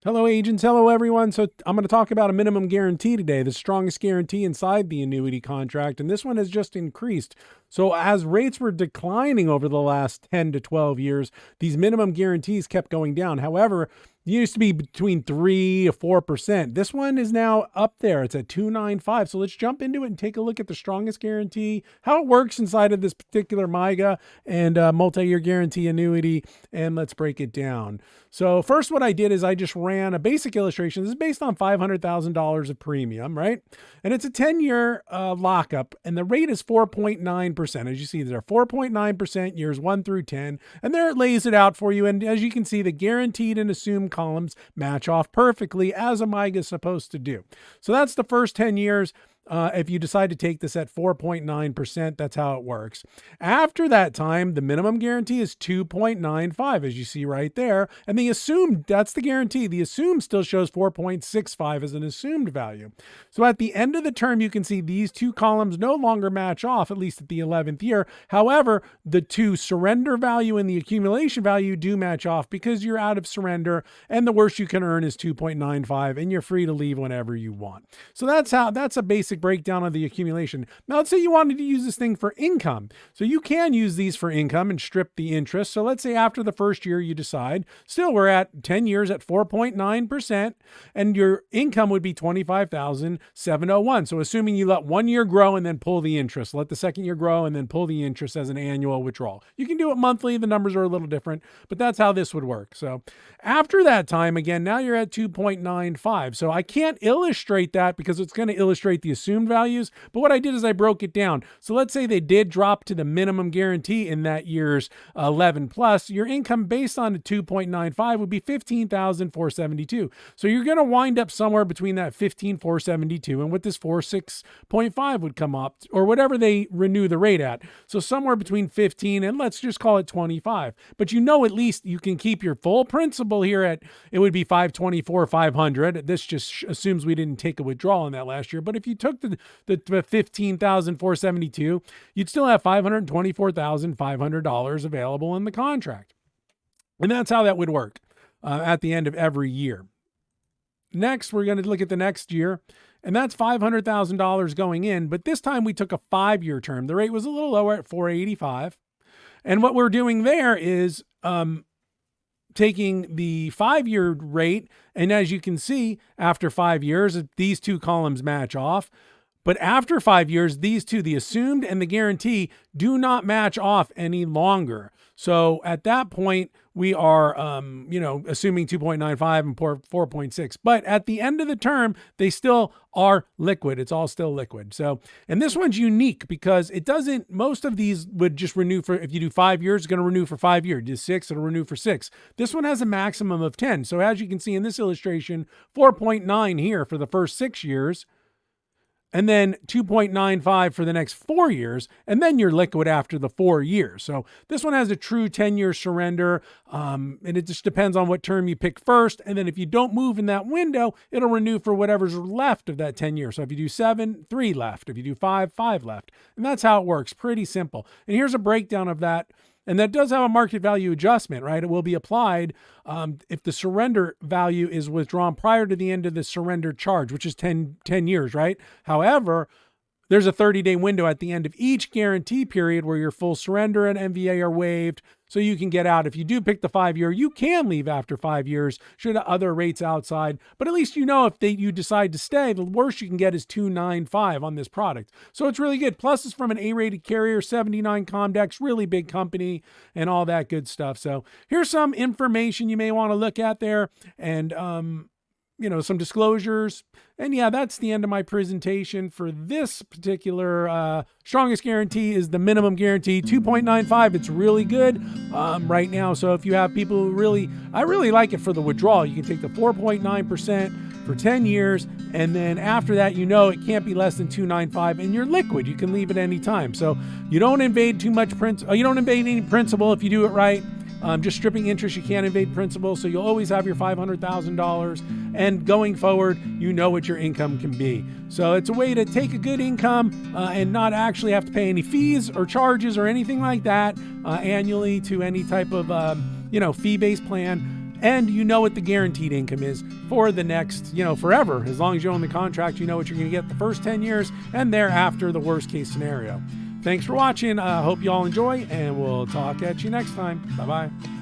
Hello, agents. Hello, everyone. So I'm going to talk about a minimum guarantee today, the strongest guarantee inside the annuity contract. And this one has just increased. So as rates were declining over the last 10 to 12 years, these minimum guarantees kept going down. However, it used to be between 3 to 4%. This one is now up there. It's at 295. So let's jump into it and take a look at the strongest guarantee, how it works inside of this particular MYGA and multi-year guarantee annuity. And let's break it down. So first, what I did is I just ran a basic illustration. This is based on $500,000 of premium, right? And it's a 10-year lockup, and the rate is 4.9%. As you see there, 4.9% years 1 through 10. And there it lays it out for you. And as you can see, the guaranteed and assumed columns match off perfectly as a MYGA is supposed to do. So that's the first 10 years. If you decide to take this at 4.9%, that's how it works. After that time, the minimum guarantee is 2.95, as you see right there. And the assumed, that's the guarantee. The assumed still shows 4.65 as an assumed value. So at the end of the term, you can see these two columns no longer match off, at least at the 11th year. However, the two surrender value and the accumulation value do match off because you're out of surrender, and the worst you can earn is 2.95, and you're free to leave whenever you want. So that's a basic breakdown of the accumulation. Now, let's say you wanted to use this thing for income. So you can use these for income and strip the interest. So let's say after the first year you decide, still we're at 10 years at 4.9%, and your income would be $25,701. So assuming you let 1 year grow and then pull the interest, let the second year grow and then pull the interest as an annual withdrawal. You can do it monthly. The numbers are a little different, but that's how this would work. So after that time, again, now you're at 2.95. So I can't illustrate that because it's going to illustrate the assumed values. But what I did is I broke it down. So let's say they did drop to the minimum guarantee in that year's 11 plus. Your income based on the 2.95 would be $15,472. So you're going to wind up somewhere between that 15,472 and what this 46.5 would come up, or whatever they renew the rate at. So somewhere between 15 and let's just call it 25. But you know, at least you can keep your full principal here at, it would be 524,500. This just assumes we didn't take a withdrawal in that last year. But if you took the 15,472, you'd still have $524,500 available in the contract. And that's how that would work at the end of every year. Next, we're going to look at the next year, and that's $500,000 going in. But this time we took a 5-year term. The rate was a little lower at 485. And what we're doing there is taking the 5-year rate. And as you can see, after 5 years, these two columns match off. But after 5 years, these two, the assumed and the guarantee, do not match off any longer. So at that point, we are, assuming 2.95 and 4.6. But at the end of the term, they still are liquid. It's all still liquid. So, and this one's unique because it doesn't, most of these would just renew for, if you do 5 years, it's going to renew for 5 years. Do 6, it'll renew for 6. This one has a maximum of 10. So as you can see in this illustration, 4.9 here for the first 6 years. And then 2.95 for the next 4 years, and then you're liquid after the 4 years. So this one has a true 10-year surrender, and it just depends on what term you pick first. And then if you don't move in that window, it'll renew for whatever's left of that 10 years. So if you do 7, 3 left. If you do 5, 5 left. And that's how it works. Pretty simple. And here's a breakdown of that. And that does have a market value adjustment, right? It will be applied if the surrender value is withdrawn prior to the end of the surrender charge, which is 10 years, right? However, there's a 30-day window at the end of each guarantee period where your full surrender and MVA are waived, so you can get out. If you do pick the 5-year, you can leave after 5 years should other rates outside. But at least you know if you decide to stay, the worst you can get is 295 on this product. So it's really good. Plus, it's from an A-rated carrier, 79 Comdex, really big company, and all that good stuff. So here's some information you may want to look at there, and some disclosures. And yeah, that's the end of my presentation for this particular strongest guarantee is the minimum guarantee, 2.95. It's really good right now. So if you have people who I really like it for the withdrawal. You can take the 4.9% for 10 years. And then after that, it can't be less than 295 and you're liquid. You can leave at any time. So you don't invade too much you don't invade any principal if you do it right. Just stripping interest, you can't invade principal, so you'll always have your $500,000. And going forward, you know what your income can be. So it's a way to take a good income and not actually have to pay any fees or charges or anything like that annually to any type of fee-based plan. And you know what the guaranteed income is for the next, forever. As long as you own the contract, you know what you're going to get the first 10 years and thereafter the worst case scenario. Thanks for watching. I hope you all enjoy, and we'll talk at you next time. Bye-bye.